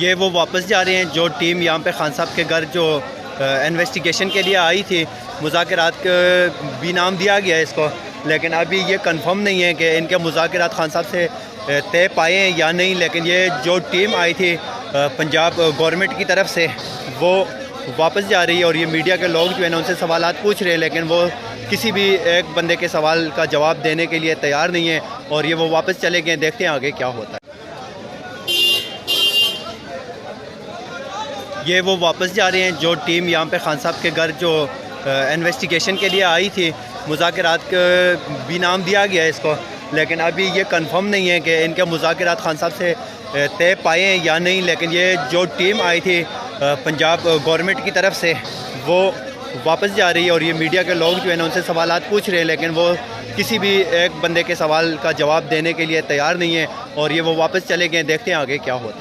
ये वो वापस जा रहे हैं जो टीम यहाँ पे खान साहब के घर जो इन्वेस्टिगेशन के लिए आई थी। मुज़ाकरात भी नाम दिया गया है इसको, लेकिन अभी ये कंफर्म नहीं है कि इनके मुज़ाकरात खान साहब से तय पाए हैं या नहीं। लेकिन ये जो टीम आई थी पंजाब गवर्नमेंट की तरफ से, वो वापस जा रही है और ये मीडिया के लोग जो है ना उनसे सवालात पूछ रहे हैं, लेकिन वो किसी भी एक बंदे के सवाल का जवाब देने के लिए तैयार नहीं है और ये वो वापस चले गए। देखते हैं आगे क्या होता है। ये वो वापस जा रहे हैं जो टीम यहाँ पे खान साहब के घर जो इन्वेस्टिगेशन के लिए आई थी। मुज़ाकरात भी नाम दिया गया है इसको, लेकिन अभी ये कंफर्म नहीं है कि इनके मुज़ाकरात खान साहब से तय पाए हैं या नहीं। लेकिन ये जो टीम आई थी पंजाब गवर्नमेंट की तरफ से, वो वापस जा रही है और ये मीडिया के लोग जो है ना उनसे सवालात पूछ रहे हैं, लेकिन वो किसी भी एक बंदे के सवाल का जवाब देने के लिए तैयार नहीं है और ये वो वापस चले गए। देखते हैं आगे क्या होता है।